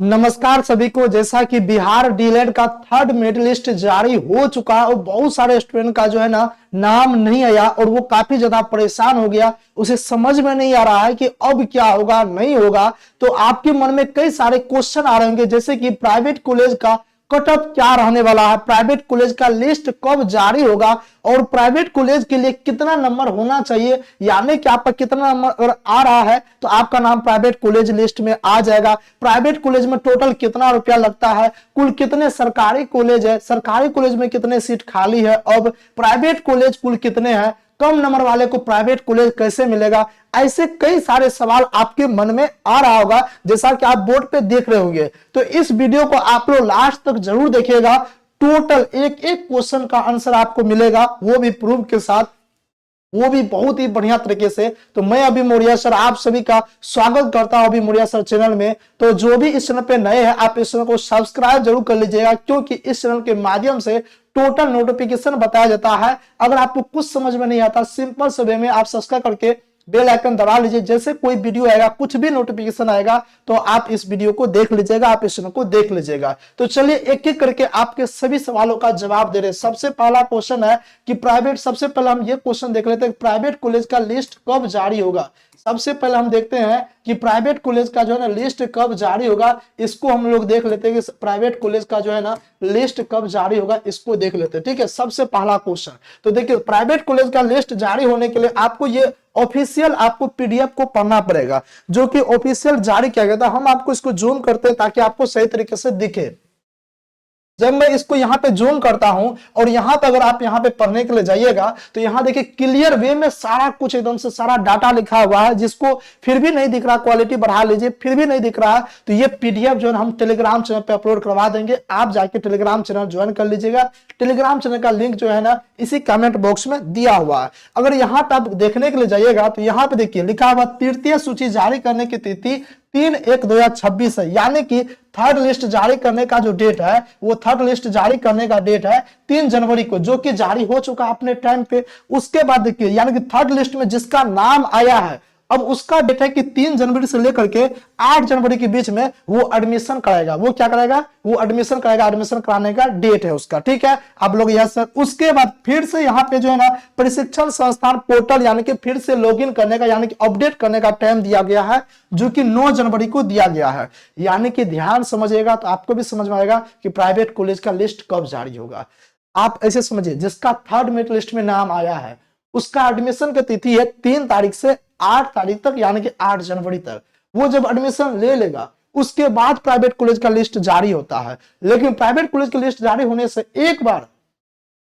नमस्कार सभी को। जैसा कि बिहार डीएलएड का थर्ड मेरिट लिस्ट जारी हो चुका है और बहुत सारे स्टूडेंट का जो है ना नाम नहीं आया और वो काफी ज्यादा परेशान हो गया। उसे समझ में नहीं आ रहा है कि अब क्या होगा नहीं होगा। तो आपके मन में कई सारे क्वेश्चन आ रहे होंगे, जैसे कि प्राइवेट कॉलेज का कट ऑफ क्या रहने वाला है, प्राइवेट कॉलेज का लिस्ट कब जारी होगा और प्राइवेट कॉलेज के लिए कितना नंबर होना चाहिए, यानी कि आपका कितना नंबर अगर आ रहा है तो आपका नाम प्राइवेट कॉलेज लिस्ट में आ जाएगा। प्राइवेट कॉलेज में टोटल कितना रुपया लगता है, कुल कितने सरकारी कॉलेज है, सरकारी कॉलेज में कितने सीट खाली है, अब प्राइवेट कॉलेज कुल कितने हैं, कम नंबर वाले को प्राइवेट कॉलेज कैसे मिलेगा, ऐसे कई सारे सवाल आपके मन में आ रहा होगा जैसा कि आप बोर्ड पे देख रहे होंगे। तो इस वीडियो को आप लोग लास्ट तक जरूर देखिएगा। टोटल एक एक क्वेश्चन का आंसर आपको मिलेगा, वो भी प्रूफ के साथ, वो भी बहुत ही बढ़िया तरीके से। तो मैं अभी मौर्या सर आप सभी का स्वागत करता हूं अभी मौर्या सर चैनल में। तो जो भी इस चैनल पे नए हैं आप इस चैनल को सब्सक्राइब जरूर कर लीजिएगा, क्योंकि इस चैनल के माध्यम से टोटल नोटिफिकेशन बताया जाता है। अगर आपको कुछ समझ में नहीं आता, सिंपल से वे में आप सब्सक्राइब करके बेल आइकन दबा लीजिए। जैसे कोई वीडियो आएगा, कुछ भी नोटिफिकेशन आएगा तो आप इस वीडियो को देख लीजिएगा, आप इस चैनल को देख लीजिएगा। तो चलिए एक एक करके आपके सभी सवालों का जवाब दे रहे हैं। सबसे पहला क्वेश्चन है कि प्राइवेट, सबसे पहले हम ये क्वेश्चन देख लेते हैं, प्राइवेट कॉलेज का लिस्ट कब जारी होगा। सबसे पहले हम देखते हैं कि प्राइवेट कॉलेज का जो है ना लिस्ट कब जारी होगा, इसको हम लोग देख लेते हैं कि प्राइवेट कॉलेज का जो है ना लिस्ट कब जारी होगा, इसको देख लेते हैं। ठीक है, सबसे पहला क्वेश्चन। तो देखिए प्राइवेट कॉलेज का लिस्ट जारी होने के लिए आपको ये ऑफिशियल आपको पीडीएफ को पढ़ना पड़ेगा, जो कि ऑफिशियल जारी किया गया था। हम आपको इसको जूम करते हैं ताकि आपको सही तरीके से दिखे। जब मैं इसको यहाँ पे जूम करता हूं और यहाँ पे अगर आप यहाँ पे पढ़ने के लिए जाइएगा तो यहाँ देखिए क्लियर वे में सारा कुछ एकदम से सारा डाटा लिखा हुआ है। जिसको फिर भी नहीं दिख रहा, क्वालिटी बढ़ा लीजिए, फिर भी नहीं दिख रहा तो ये पीडीएफ जो है हम टेलीग्राम चैनल पे अपलोड करवा देंगे। आप जाके टेलीग्राम चैनल ज्वाइन कर लीजिएगा। टेलीग्राम चैनल का लिंक जो है ना इसी कमेंट बॉक्स में दिया हुआ है। अगर यहाँ पे आप देखने के लिए जाइएगा तो यहाँ पे देखिए लिखा हुआ तृतीय सूची जारी करने की तिथि 3/1/2026 है, यानी कि थर्ड लिस्ट जारी करने का जो डेट है वो थर्ड लिस्ट जारी करने का डेट है 3 जनवरी को, जो कि जारी हो चुका अपने टाइम पे। उसके बाद देखिए यानी कि थर्ड लिस्ट में जिसका नाम आया है अब उसका डेट है कि 3 जनवरी से लेकर के 8 जनवरी के बीच में वो एडमिशन कराएगा। वो क्या कराएगा, वो एडमिशन कराएगा, एडमिशन कराने का डेट है उसका। ठीक है, आप लोग यह सर। उसके बाद फिर से यहाँ पे जो है ना प्रशिक्षण संस्थान पोर्टल यानी कि फिर से लॉगिन करने का यानी कि अपडेट करने का टाइम दिया गया है, जो कि 9 जनवरी को दिया गया है। यानी कि ध्यान समझिएगा तो आपको भी समझ में आएगा कि प्राइवेट कॉलेज का लिस्ट कब जारी होगा। आप ऐसे समझिए, जिसका थर्ड मेरिट लिस्ट में नाम आया है उसका एडमिशन की तिथि है 3 तारीख से 8 तारीख तक, यानी कि 8 जनवरी तक। वो जब एडमिशन ले लेगा उसके बाद प्राइवेट कॉलेज का लिस्ट जारी होता है। लेकिन प्राइवेट कॉलेज की लिस्ट जारी होने से एक बार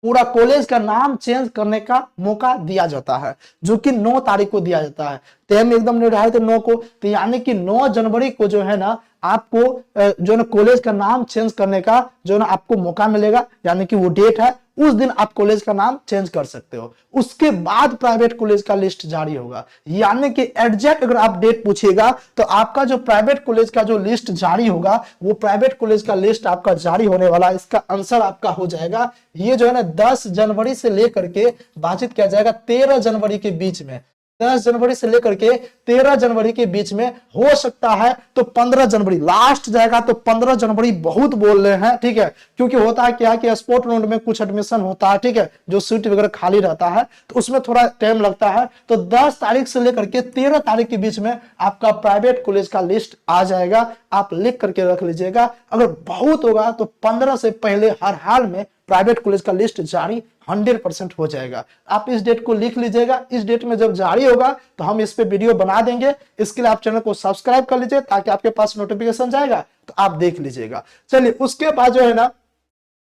पूरा कॉलेज का नाम चेंज करने का मौका दिया जाता है, जो कि 9 तारीख को दिया जाता है। टाइम एकदम निर्धारित 9 को, तो यानी कि 9 जनवरी को जो है ना आपको जो है ना कॉलेज का नाम चेंज करने का जो है ना आपको मौका मिलेगा, यानी कि वो डेट है, उस दिन आप कॉलेज का नाम चेंज कर सकते हो। उसके बाद प्राइवेट कॉलेज का लिस्ट जारी होगा। यानी कि एग्जैक्ट अगर आप डेट पूछिएगा तो आपका जो प्राइवेट कॉलेज का जो लिस्ट जारी होगा वो प्राइवेट कॉलेज का लिस्ट आपका जारी होने वाला, इसका आंसर आपका हो जाएगा ये जो है ना 10 जनवरी से लेकर के बातचीत किया जाएगा 13 जनवरी के बीच में। 10 जनवरी से लेकर के 13 जनवरी के बीच में हो सकता है तो 15 जनवरी लास्ट जाएगा, तो 15 जनवरी बहुत बोल रहे हैं। ठीक है, क्योंकि होता है क्या कि स्पोर्ट राउंड में कुछ एडमिशन होता है, ठीक है, जो सीट वगैरह खाली रहता है तो उसमें थोड़ा टाइम लगता है। तो 10 तारीख से लेकर के 13 तारीख के बीच में आपका प्राइवेट कॉलेज का लिस्ट आ जाएगा। आप लिख करके रख लीजिएगा। अगर बहुत होगा तो 15 से पहले हर हाल में प्राइवेट कॉलेज का लिस्ट जारी 100% हो जाएगा। आप इस डेट को लिख लीजिएगा। इस डेट में जब जारी होगा तो हम इस पे वीडियो बना देंगे। इसके लिए आप चैनल को सब्सक्राइब कर लीजिए ताकि आपके पास नोटिफिकेशन जाएगा तो आप देख लीजिएगा। चलिए उसके बाद जो है ना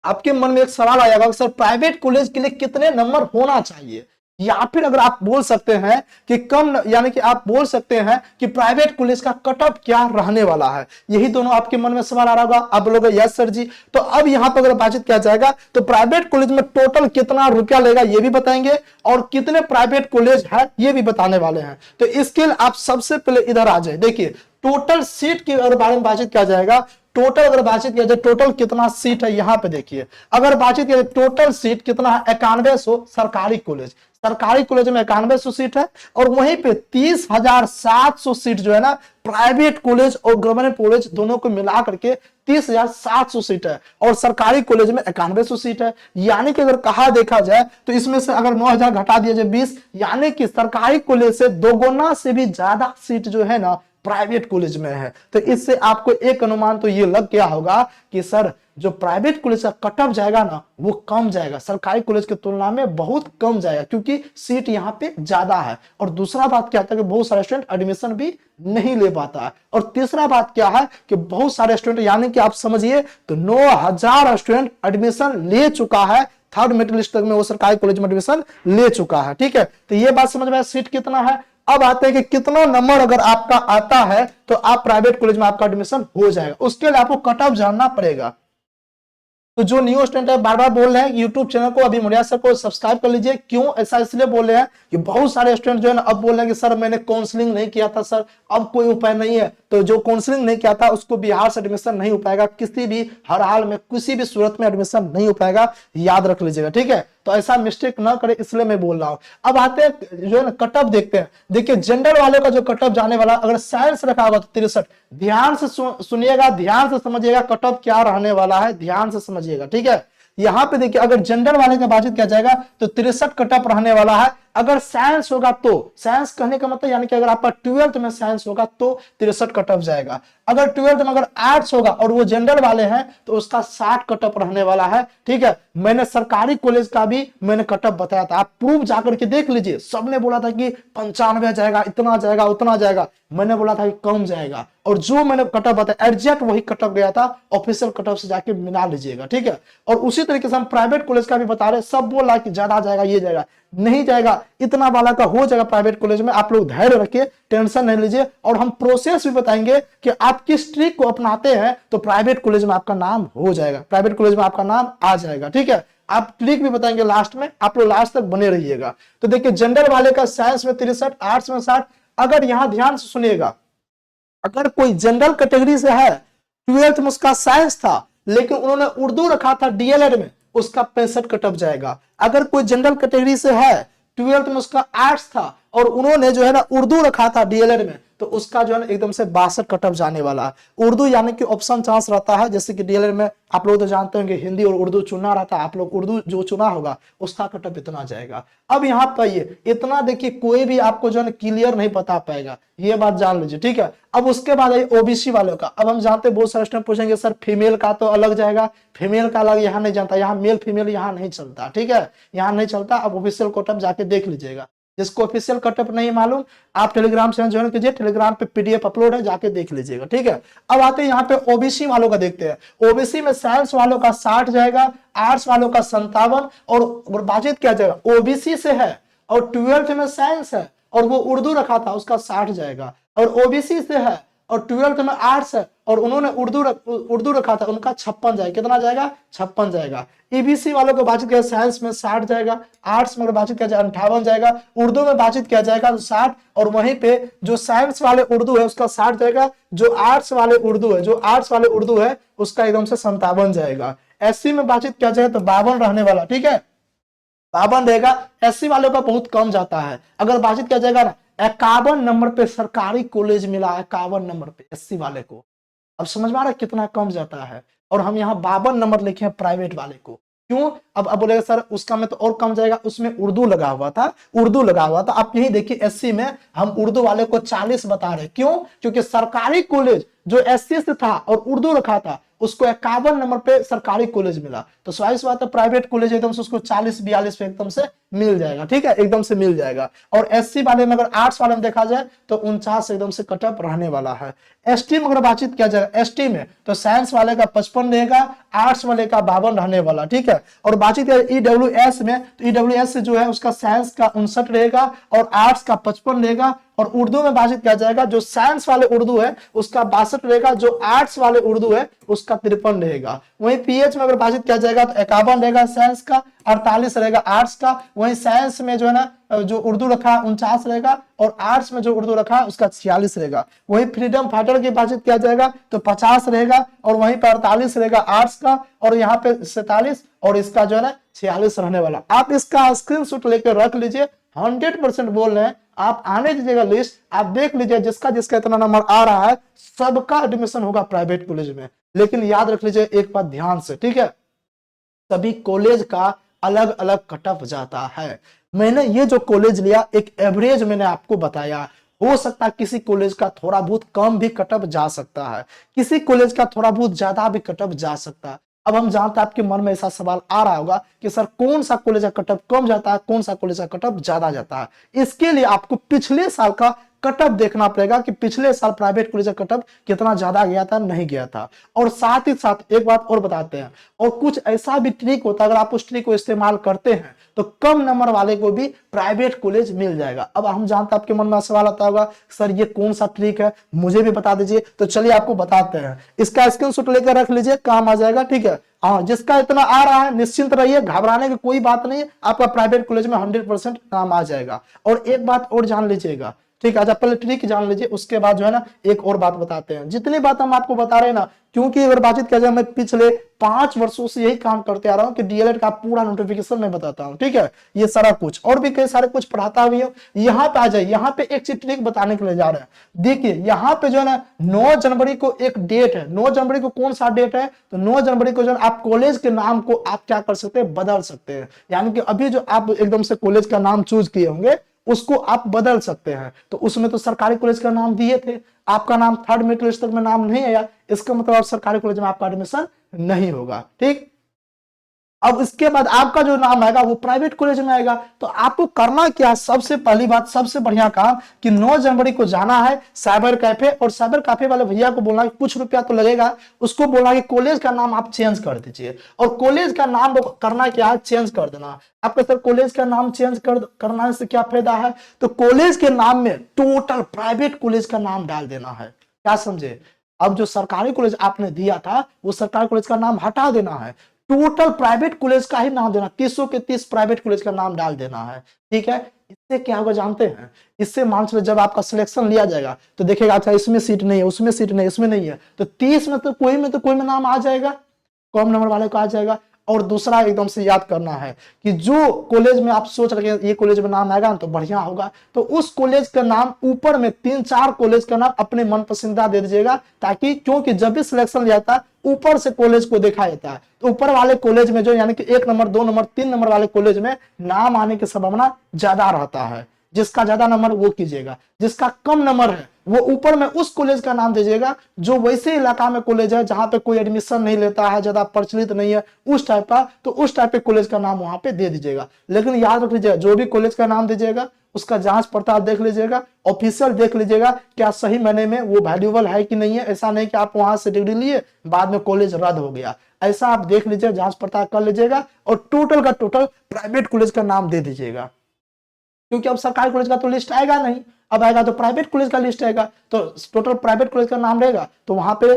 आपके मन में एक सवाल आएगा, सर प्राइवेट कॉलेज के लिए कितने नंबर होना चाहिए, या फिर अगर आप बोल सकते हैं कि कम, यानी कि आप बोल सकते हैं कि प्राइवेट कॉलेज का कट ऑफ क्या रहने वाला है। यही दोनों आपके मन में सवाल आ रहा होगा। आप बोलोगे यस सर जी। तो अब यहां पर अगर बातचीत किया जाएगा तो प्राइवेट कॉलेज में टोटल कितना रुपया लेगा ये भी बताएंगे और कितने प्राइवेट कॉलेज है ये भी बताने वाले हैं। तो इसके लिए आप सबसे पहले इधर आ जाए। देखिए टोटल सीट के अगर बारे में बातचीत किया जाएगा, टोटल अगर बातचीत किया जाए टोटल कितना सीट है यहाँ पे देखिए। अगर बातचीत किया जाए टोटल सीट कितना है 9100 सरकारी कॉलेज। सरकारी कॉलेज में 9100 सीट है और वहीं पे 30,700 सीट जो है ना प्राइवेट कॉलेज और गवर्नमेंट कॉलेज दोनों को मिला करके 30,700 सीट है और सरकारी कॉलेज में 9100 सीट है। यानी कि अगर कहा देखा जाए तो इसमें से अगर 9,000 घटा दिया जाए 20, यानी कि सरकारी कॉलेज से दोगुना से भी ज्यादा सीट जो है ना प्राइवेट कॉलेज में है। तो इससे आपको एक अनुमान तो ये लग गया होगा कि सर जो प्राइवेट कॉलेज का कट ऑफ जाएगा ना वो कम जाएगा, सरकारी कॉलेज की तुलना में बहुत कम जाएगा क्योंकि सीट यहाँ पे ज्यादा है। और दूसरा बात क्या था कि बहुत सारे स्टूडेंट एडमिशन भी नहीं ले पाता है। और तीसरा बात क्या है कि बहुत सारे स्टूडेंट यानी कि आप समझिए तो 9,000 स्टूडेंट एडमिशन ले चुका है, थर्ड मेरिट लिस्ट तक में वो सरकारी कॉलेज में एडमिशन ले चुका है। ठीक है, तो ये बात समझ में, सीट कितना है। अब आते हैं कि कितना नंबर अगर आपका आता है तो आप प्राइवेट कॉलेज में आपका एडमिशन हो जाएगा। उसके लिए आपको कट ऑफ जानना पड़ेगा। तो जो न्यू स्टूडेंट है बार बार बोल रहे हैं यूट्यूब चैनल को अभी मुड़िया सर को सब्सक्राइब कर लीजिए। क्यों ऐसा इसलिए बोल रहे हैं कि बहुत सारे स्टूडेंट जो है ना अब बोल रहे हैं कि सर मैंने काउंसलिंग नहीं किया था सर, अब कोई उपाय नहीं है। तो जो काउंसलिंग नहीं किया था उसको बिहार से एडमिशन नहीं हो पाएगा, किसी भी हर हाल में किसी भी सूरत में एडमिशन नहीं हो पाएगा, याद रख लीजिएगा। ठीक है, तो ऐसा मिस्टेक ना करे इसलिए मैं बोल रहा हूं। अब आते हैं जो है ना कट ऑफ देखते हैं। देखिए जनरल वाले का जो कट ऑफ जाने वाला, अगर साइंस रखा होगा तो 63। ध्यान से सुनिएगा, ध्यान से समझिएगा कट ऑफ क्या रहने वाला है, ध्यान से समझिएगा। ठीक है, यहां पे देखिए अगर जनरल वाले का बातचीत किया जाएगा तो 63 कट ऑफ रहने वाला है। अगर साइंस होगा तो, साइंस कहने का मतलब यानी कि अगर आपका 12th में साइंस होगा तो 63 कट ऑफ जाएगा। अगर 12th में अगर आर्ट्स होगा और वो जनरल वाले हैं तो उसका 60 कट ऑफ रहने वाला है। ठीक है, मैंने सरकारी कॉलेज का भी मैंने कट ऑफ बताया था, आप प्रूफ जाकर के देख लीजिए। सबने बोला था कि 95 जाएगा, इतना जाएगा, उतना जाएगा, मैंने बोला था कि कम जाएगा। और जो मैंने कट ऑफ बताया एग्जैक्ट वही कट ऑफ गया था, ऑफिशियल कट ऑफ से जाके मिला लीजिएगा। ठीक है, और उसी तरीके से हम प्राइवेट कॉलेज का भी बता रहे, सब बोला कि ज्यादा जाएगा, ये जाएगा, नहीं जाएगा, इतना वाला का हो जाएगा प्राइवेट कॉलेज में। आप लोग धैर्य रखिए, टेंशन नहीं लीजिए। और हम प्रोसेस भी बताएंगे कि आप किस ट्रिक को अपनाते हैं तो प्राइवेट कॉलेज में आपका नाम हो जाएगा, प्राइवेट कॉलेज में आपका नाम आ जाएगा। ठीक है, आप ट्रिक भी बताएंगे लास्ट में, आप लोग लास्ट तक बने रहिएगा। तो देखिए जनरल वाले का साइंस में 63, आर्ट्स में 60। अगर यहां ध्यान से सुनिएगा, अगर कोई जनरल कैटेगरी से है, 12th में उसका साइंस था लेकिन उन्होंने उर्दू रखा था डीएलएड में, उसका 65 कट ऑफ जाएगा। अगर कोई जनरल कैटेगरी से है, 12th में उसका आर्ट्स था और उन्होंने जो है ना उर्दू रखा था डीएलएड में, तो उसका जो है ना एकदम से 62 कट ऑफ जाने वाला है। उर्दू यानी कि ऑप्शन चांस रहता है, जैसे कि डीएलएड में आप लोग तो जानते होंगे हिंदी और उर्दू चुनना रहता है, आप लोग उर्दू जो चुना होगा उसका कट ऑफ इतना जाएगा। अब यहाँ पर ये इतना देखिए कोई भी आपको जो है ना क्लियर नहीं बता पाएगा, ये बात जान लीजिए। ठीक है, अब उसके बाद ओबीसी वालों का। अब हम जानते हैं बहुत सारे स्टूडेंट पूछेंगे सर फीमेल का तो अलग जाएगा, फीमेल का अलग यहाँ नहीं जानता, यहाँ मेल फीमेल यहाँ नहीं चलता। ठीक है, यहाँ नहीं चलता। अब ऑफिशियल कट ऑफ जाके देख लीजिएगा। जिसको ऑफिशियल कट ऑफ नहीं मालूम आप टेलीग्राम चैनल ज्वाइन कीजिए, टेलीग्राम पे पीडीएफ अपलोड है, जाके देख लीजिएगा। ठीक है, अब आते हैं यहाँ पे ओबीसी वालों का देखते हैं। ओबीसी में साइंस वालों का 60 जाएगा, आर्ट्स वालों का 57 और बातचीत क्या जाएगा, ओबीसी से है और 12th में साइंस है और वो उर्दू रखा था उसका 60 जाएगा। और ओबीसी से है और 12th में आर्ट्स है और उन्होंने उर्दू रखा था, उनका 56 जाएगा। कितना जाएगा, 56 जाएगा। ईबीसी वालों को बातचीत किया साइंस में 60 जाएगा, आर्ट्स में बातचीत किया जाए 58 जाएगा, उर्दू में बातचीत किया जाएगा तो 60। और वहीं पे जो साइंस वाले उर्दू है उसका 60 जाएगा, जो आर्ट्स वाले उर्दू है उसका एकदम से 57 जाएगा। एससी में बातचीत किया जाए तो 52 रहने वाला। ठीक है, 52 रहेगा। एससी वालों का बहुत कम जाता है। अगर बातचीत किया जाएगा ना 51 नंबर पे सरकारी कॉलेज मिला, 51 नंबर पे एससी वाले को। अब समझ में आ रहा है कितना कम जाता है। और हम यहाँ 52 नंबर लिखे हैं प्राइवेट वाले को। क्यों, अब बोलेगा सर उसका में तो और कम जाएगा, उसमें उर्दू लगा हुआ था, आप यही देखिए एससी में हम उर्दू वाले को 40 बता रहे। क्यों, क्योंकि सरकारी कॉलेज जो एससी से था और उर्दू रखा था उसको 51 नंबर पे सरकारी कॉलेज मिला, तो स्वाभाविक बात है प्राइवेट कॉलेज एकदम से उसको 40-42 पे एकदम से मिल जाएगा। ठीक है, एकदम से मिल जाएगा। और एससी वाले में अगर आर्ट्स वाले में देखा जाए तो 49 एकदम से कट ऑफ रहने वाला है। एसटी में अगर बातचीत किया जाए, एसटी में तो साइंस वाले का 55 रहेगा, आर्ट्स वाले का 52 रहने वाला। ठीक है, और बातचीत किया ईडब्ल्यूएस में तो ईडब्ल्यूएस जो है उसका साइंस का 59 रहेगा और आर्ट्स का 55 रहेगा। और उर्दू में बातचीत किया जाएगा, जो साइंस वाले उर्दू है उसका 62 रहेगा, जो आर्ट्स वाले उर्दू है उसका 53 रहेगा। वहीं पीएच में अगर बातचीत किया जाएगा तो 51 रहेगा साइंस का, 48 रहेगा आर्ट्स का। वहीं साइंस में जो है ना जो उर्दू रखा 49 रहेगा और आर्ट्स में जो उर्दू रखा उसका 46 रहेगा। वहीं फ्रीडम फाइटर की बातचीत किया जाएगा तो 50 रहेगा और वहीं पर 48 रहेगा आर्ट्स का और यहाँ पे 47 और इसका जो है ना 46 रहने वाला। आप इसका स्क्रीनशॉट लेकर रख लीजिए, 100% बोल रहे हैं। आप आने दीजिएगा लिस्ट, आप देख लीजिए जिसका जिसका इतना नंबर आ रहा है सबका एडमिशन होगा प्राइवेट कॉलेज में। लेकिन याद रख लीजिए एक बात ध्यान से, ठीक है, सभी कॉलेज का अलग अलग कट ऑफ जाता है। मैंने ये जो कॉलेज लिया एक एवरेज मैंने आपको बताया, हो सकता है किसी कॉलेज का थोड़ा बहुत कम भी कट ऑफ जा सकता है, किसी कॉलेज का थोड़ा बहुत ज्यादा भी कट ऑफ जा सकता है। अब हम जानते हैं आपके मन में ऐसा सवाल आ रहा होगा कि सर कौन सा कॉलेज का कट ऑफ कम जाता है, कौन सा कॉलेज का कट ऑफ ज्यादा जाता है। इसके लिए आपको पिछले साल का कट ऑफ देखना पड़ेगा कि पिछले साल प्राइवेट कॉलेज का कट ऑफ कितना ज्यादा गया था, नहीं गया था। और साथ ही साथ एक बात और बताते हैं, और कुछ ऐसा भी ट्रिक होता है, अगर आप उस ट्रिक को इस्तेमाल करते हैं तो कम नंबर वाले को भी प्राइवेट कॉलेज मिल जाएगा। अब हम जानते हैं आपके मन में सवाल आता होगा सर ये कौन सा ट्रिक है, मुझे भी बता दीजिए। तो चलिए आपको बताते हैं, इसका स्क्रीनशॉट लेकर रख लीजिए, काम आ जाएगा, ठीक है। हाँ, जिसका इतना आ रहा है निश्चिंत रहिए, घबराने की कोई बात नहीं है, आपका प्राइवेट कॉलेज में 100% नाम आ जाएगा। और एक बात और जान लीजिएगा, ठीक है, अच्छा पहले ट्रिक जान लीजिए, उसके बाद जो है ना एक और बात बताते हैं। जितनी बात हम आपको बता रहे हैं ना, क्योंकि अगर बातचीत किया जाए, मैं पिछले 5 वर्षों से यही काम करते आ रहा हूं कि डीएलएड का पूरा नोटिफिकेशन मैं बताता हूं, ठीक है, ये सारा कुछ और भी कई सारे कुछ पढ़ाता भी हूं। यहाँ पे आ जाए, यहाँ पे एक चीज ट्रिक बताने के लिए जा रहे हैं। देखिए यहाँ पे जो है ना 9 जनवरी को एक डेट है, 9 जनवरी को कौन सा डेट है, तो 9 जनवरी को जो है आप कॉलेज के नाम को आप क्या कर सकते हैं, बदल सकते हैं। यानी कि अभी जो आप एकदम से कॉलेज का नाम चूज किए होंगे उसको आप बदल सकते हैं। तो उसमें तो सरकारी कॉलेज का नाम दिए थे, आपका नाम थर्ड मेरिट लिस्ट तक में नाम नहीं आया, इसका मतलब सरकारी कॉलेज में आपका एडमिशन नहीं होगा, ठीक। अब इसके बाद आपका जो नाम आएगा वो प्राइवेट कॉलेज में आएगा। तो आपको करना क्या है, सबसे पहली बात, सबसे बढ़िया काम कि 9 जनवरी को जाना है साइबर कैफे, और साइबर कैफे वाले भैया को बोलना कि कुछ रुपया तो लगेगा, उसको बोलना कि कॉलेज का नाम आप चेंज कर दीजिए। और कॉलेज का नाम करना क्या है, चेंज कर देना। आपका सर कॉलेज का नाम चेंज करना से क्या फायदा है, तो कॉलेज के नाम में टोटल प्राइवेट कॉलेज का नाम डाल देना है, क्या समझे। अब जो सरकारी कॉलेज आपने दिया था वो सरकारी कॉलेज का नाम हटा देना है, टोटल प्राइवेट कॉलेज का ही नाम देना, 30 के 30 प्राइवेट कॉलेज का नाम डाल देना है, ठीक है। इससे क्या होगा जानते हैं, इससे मान लो जब आपका सिलेक्शन लिया जाएगा तो देखेगा अच्छा इसमें सीट नहीं है, उसमें सीट नहीं है, इसमें नहीं है, तो 30 में तो कोई में नाम आ जाएगा, कम नंबर वाले को आ जाएगा। और दूसरा एकदम से याद करना है कि जो कॉलेज में आप सोच रहे हैं ये कॉलेज में नाम आएगा ना तो बढ़िया होगा, तो उस कॉलेज का नाम ऊपर में 3-4 कॉलेज का नाम अपने मन पसंदीदा दे दीजिएगा, ताकि क्योंकि जब भी सिलेक्शन लिया जाता है ऊपर से कॉलेज को देखा जाता है, तो ऊपर वाले कॉलेज में जो यानी कि 1 नंबर 2 नंबर 3 नंबर वाले कॉलेज में नाम आने की संभावना ज्यादा रहता है। जिसका ज्यादा नंबर वो कीजिएगा, जिसका कम नंबर है वो ऊपर में उस कॉलेज का नाम दीजिएगा जो वैसे इलाका में कॉलेज है जहां पे कोई एडमिशन नहीं लेता है, ज्यादा प्रचलित नहीं है उस टाइप का, तो उस टाइप के कॉलेज का नाम वहां पे दे दीजिएगा। लेकिन याद रख लीजिएगा जो भी कॉलेज का नाम दीजिएगा उसका जांच पड़ताल देख लीजिएगा, ऑफिशियल देख लीजिएगा क्या सही मायने में वो वैल्यूएबल है कि नहीं है। ऐसा नहीं कि आप वहां से डिग्री लिए बाद में कॉलेज रद्द हो गया, ऐसा आप देख लीजिए, जांच पड़ताल कर लीजिएगा और टोटल का टोटल प्राइवेट कॉलेज का नाम दे दीजिएगा। क्योंकि अब सरकारी कॉलेज का तो लिस्ट आएगा नहीं, अब आएगा तो प्राइवेट कॉलेज का लिस्ट आएगा, तो टोटल प्राइवेट कॉलेज का नाम रहेगा, तो वहां पे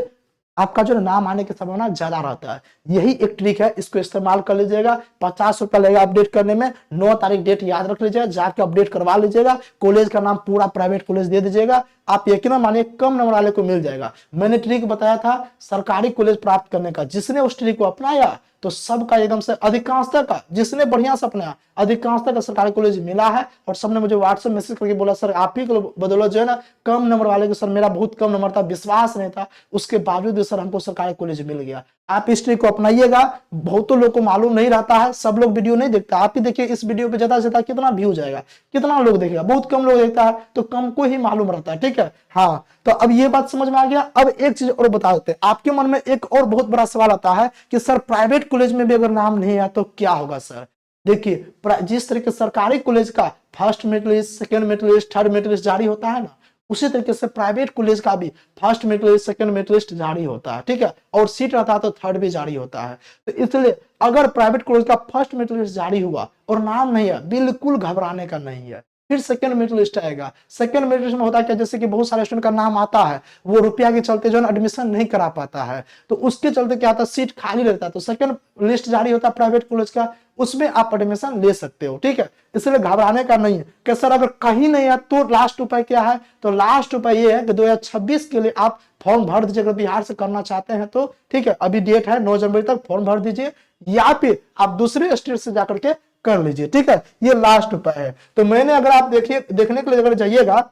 आपका जो नाम आने की संभावना ज्यादा रहता है। यही एक ट्रिक है, इसको इस्तेमाल कर लीजिएगा। 50 रुपया लगेगा अपडेट करने में, 9 तारीख डेट याद रख लीजिएगा, जाके अपडेट करवा लीजिएगा, कॉलेज का नाम पूरा प्राइवेट कॉलेज दे दीजिएगा, आप यकीन मानिए कम नंबर वाले को मिल जाएगा। मैंने ट्रिक बताया था सरकारी कॉलेज प्राप्त करने का, जिसने उस ट्रिक को अपनाया तो सबका एकदम से अधिकांशतः का, जिसने बढ़िया से अपनाया अधिकांशतः का सरकारी कॉलेज मिला है। और सबने मुझे व्हाट्सएप मैसेज करके बोला सर आप ही को बदौलत जो है ना कम नंबर वाले को, सर मेरा बहुत कम नंबर था, विश्वास नहीं था, उसके बावजूद सर हमको सरकारी कॉलेज मिल गया। आप इस ट्रिक को अपनाइएगा, बहुतों लोग को मालूम नहीं रहता है, सब लोग वीडियो नहीं देखता। आप ही देखिए इस वीडियो पे ज्यादा से ज्यादा कितना व्यू जाएगा, कितना लोग देखेगा, बहुत कम लोग देखता है, तो कम को ही मालूम रहता है, ठीक है। हाँ, तो अब ये बात समझ में आ गया। अब एक चीज और बता देते हैं, आपके मन में एक और बहुत बड़ा सवाल आता है कि सर प्राइवेट कॉलेज में भी अगर नाम नहीं आया तो क्या होगा सर। देखिए जिस तरीके सरकारी कॉलेज का first merit list, second merit list, third merit list जारी होता है ना, उसी तरीके से प्राइवेट कॉलेज का भी first merit list, second merit list जारी होता है, ठीक है। और सीट रहता है तो थर्ड भी जारी होता है। तो इसलिए अगर प्राइवेट कॉलेज का फर्स्ट मेरिट लिस्ट जारी हुआ और नाम नहीं है, बिल्कुल घबराने का नहीं है। फिर सेकंड मेरिट लिस्ट आएगा। सेकंड मेरिट लिस्ट में होता है क्या, जैसे कि बहुत सारे स्टूडेंट का नाम आता है, वो रुपया के चलते जो है एडमिशन नहीं करा पाता है, तो उसके चलते क्या होता है, सीट खाली रहता है, तो सेकंड लिस्ट जारी होता है प्राइवेट कॉलेज का, उसमें आप एडमिशन ले सकते हो, ठीक है। इसलिए घबराने का नहीं है कि सर अगर कहीं नहीं है तो लास्ट उपाय क्या है, तो लास्ट उपाय ये है कि 2026 के लिए आप फॉर्म भर दीजिए, अगर बिहार से करना चाहते हैं तो, ठीक है। अभी डेट है 9 जनवरी तक, फॉर्म भर दीजिए, या फिर आप दूसरे स्टेट से जाकर के कर लीजिए, ठीक है। ये लास्ट उपाय है। तो मैंने अगर आप देखिए, देखने के लिए अगर जाइएगा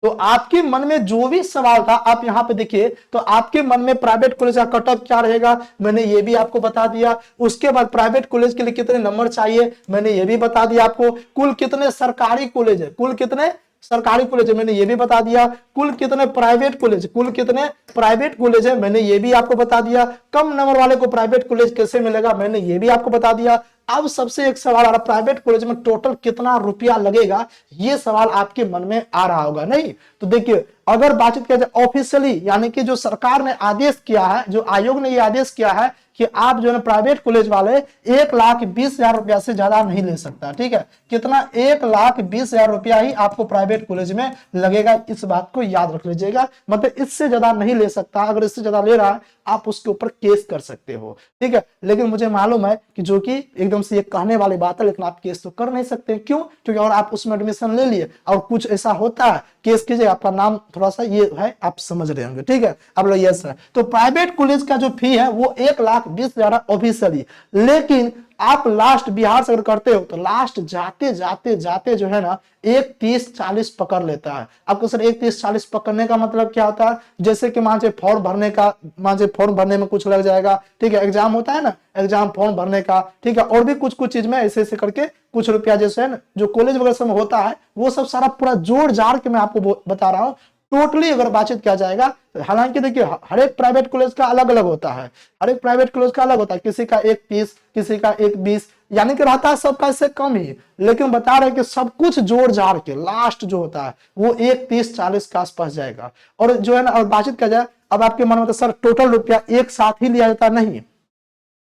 तो आपके मन में जो भी सवाल था आप यहां पे देखिए, तो आपके मन में प्राइवेट कॉलेज का कट ऑफ क्या रहेगा, मैंने ये भी आपको बता दिया। उसके बाद प्राइवेट कॉलेज के लिए कितने नंबर चाहिए, मैंने ये भी बता दिया आपको। कुल कितने सरकारी कॉलेज है, कुल कितने सरकारी कॉलेज है, मैंने ये भी बता दिया। कुल कितने प्राइवेट कॉलेज, कुल कितने प्राइवेट कॉलेज है, मैंने ये भी आपको बता दिया। कम नंबर वाले को प्राइवेट कॉलेज कैसे मिलेगा, मैंने ये भी आपको बता दिया। अब सबसे एक सवाल आ रहा, प्राइवेट कॉलेज में टोटल कितना रुपया लगेगा, ये सवाल आपके मन में आ रहा होगा, नहीं? तो देखिए, अगर बातचीत किया जाए ऑफिशियली, यानी कि जो सरकार ने आदेश किया है, जो आयोग ने ये आदेश किया है कि आप जो है प्राइवेट कॉलेज वाले 1,20,000 रुपया से ज्यादा नहीं ले सकता, ठीक है। कितना, 1,20,000 रुपया ही आपको प्राइवेट कॉलेज में लगेगा, इस बात को याद रख लीजिएगा। मतलब इससे ज्यादा नहीं ले सकता, अगर इससे ज्यादा ले रहा है आप उसके ऊपर केस कर सकते हो, ठीक है। लेकिन मुझे मालूम है कि जो कि एकदम से ये कहने वाली बात है, लेकिन आप केस तो कर नहीं सकते, क्यों? क्योंकि और आप उसमें एडमिशन ले लिए और कुछ ऐसा होता है, केस कीजिए, आपका नाम थोड़ा सा ये है, आप समझ रहे होंगे, ठीक है। आप लोग यस है। तो प्राइवेट कॉलेज का जो फी है वो 1,20,000 ऑफिशियली, लेकिन आप लास्ट बिहार से अगर करते हो तो लास्ट जाते जाते जाते जो है ना 1,30,40 पकड़ लेता है आपको। सर 1,30,40 पकड़ने का मतलब क्या होता है, जैसे कि मान फॉर्म भरने का, मान फॉर्म भरने में कुछ लग जाएगा, ठीक है। एग्जाम होता है ना, एग्जाम फॉर्म भरने का, ठीक है, और भी कुछ कुछ चीज में ऐसे ऐसे करके कुछ रुपया जैसे है ना, जो कॉलेज वगैरह सब होता है, वो सब सारा पूरा जोड़ जाड़ के मैं आपको बता रहा हूँ। टोटली अगर बातचीत किया जाएगा, हालांकि देखिए हर एक प्राइवेट कॉलेज का अलग अलग होता है, हर एक प्राइवेट कॉलेज का अलग होता है, किसी का 1,30, किसी का 1,20, यानी कि रहता है सबका इससे कम ही, लेकिन बता रहे कि सब कुछ जोड़ जाड़ के लास्ट जो होता है वो 1,30,40 के आसपास जाएगा। और जो है ना, और बातचीत किया जाए, अब आपके मन में तो सर टोटल रुपया एक साथ ही लिया जाता, नहीं,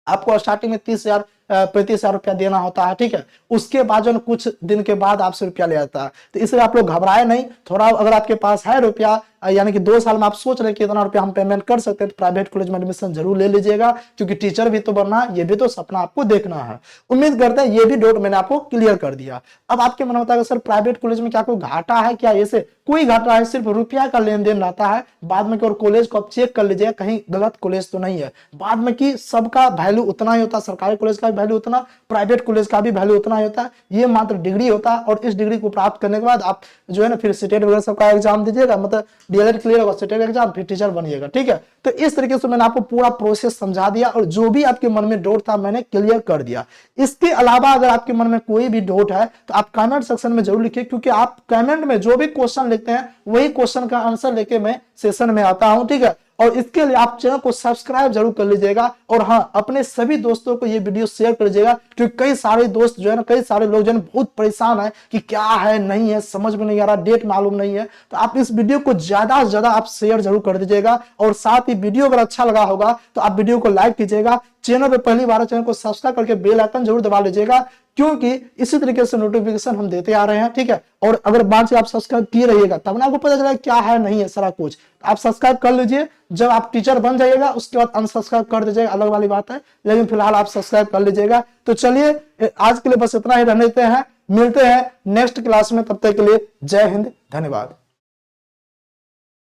आपको स्टार्टिंग में 30,000 35,000 रुपया देना होता है, ठीक है। उसके बाद जो कुछ दिन के बाद आपसे रुपया ले जाता है, तो इसलिए आप लोग घबराए नहीं। थोड़ा अगर आपके पास है रुपया, यानी कि 2 साल में आप सोच रहे हैं कि इतना रुपया हम पेमेंट कर सकते हैं, तो प्राइवेट कॉलेज में एडमिशन जरूर ले लीजिएगा, क्योंकि टीचर भी तो बनना है, ये भी तो सपना आपको देखना है। उम्मीद करते हैं ये भी डाउट मैंने आपको क्लियर कर दिया। अब आपके मन होता है सर प्राइवेट कॉलेज में क्या कोई घाटा है क्या, ऐसे कोई घाटा है, सिर्फ रुपया का लेन देन रहता है। बाद में कॉलेज को आप चेक कर लीजिएगा, कहीं गलत कॉलेज तो नहीं है। बाद में कि सबका वैल्यू उतना ही होता है, सरकारी कॉलेज का भी वैल्यू उतना, प्राइवेट कॉलेज का भी वैल्यू उतना ही होता है। ये मात्र डिग्री होता है, और इस डिग्री को प्राप्त करने के बाद आप जो है ना फिर सीटेट वगैरह सबका एग्जाम दीजिएगा, मतलब डीएलएड क्लियर होगा, सीटेट एग्जाम, फिर टीचर बनिएगा, ठीक है। तो इस तरीके से मैंने आपको पूरा प्रोसेस समझा दिया, और जो भी आपके मन में डाउट था मैंने क्लियर कर दिया। इसके अलावा अगर आपके मन में कोई भी डाउट है तो आप कमेंट सेक्शन में जरूर लिखिए, क्योंकि आप कमेंट में जो भी क्वेश्चन लिखते हैं वही क्वेश्चन का आंसर लेके मैं सेशन में आता हूं, ठीक है। और इसके लिए आप चैनल को सब्सक्राइब जरूर कर लीजिएगा, और हाँ, अपने सभी दोस्तों को ये वीडियो शेयर कर लीजिएगा, क्योंकि कई सारे दोस्त जो है ना, कई सारे लोग जो है बहुत परेशान है कि क्या है नहीं है, समझ में नहीं आ रहा, डेट मालूम नहीं है। तो आप इस वीडियो को ज्यादा से ज्यादा आप शेयर जरूर कर दीजिएगा, और साथ ही वीडियो अगर अच्छा लगा होगा तो आप वीडियो को लाइक कीजिएगा। चैनल पे पहली बार चैनल को सब्सक्राइब करके बेल आइकन जरूर दबा लीजिएगा, क्योंकि इसी तरीके से नोटिफिकेशन हम देते आ रहे हैं, ठीक है। और अगर बाद से आप सब्सक्राइब किए रहिएगा तब ना आपको पता चला क्या है नहीं है सारा कुछ। आप सब्सक्राइब कर लीजिए, जब आप टीचर बन जाइएगा उसके बाद अनसब्सक्राइब कर दीजिएगा, अलग वाली बात है, लेकिन फिलहाल आप सब्सक्राइब कर लीजिएगा। तो चलिए आज के लिए बस इतना ही रहने देते हैं, मिलते हैं नेक्स्ट क्लास में, तब तक के लिए जय हिंद, धन्यवाद।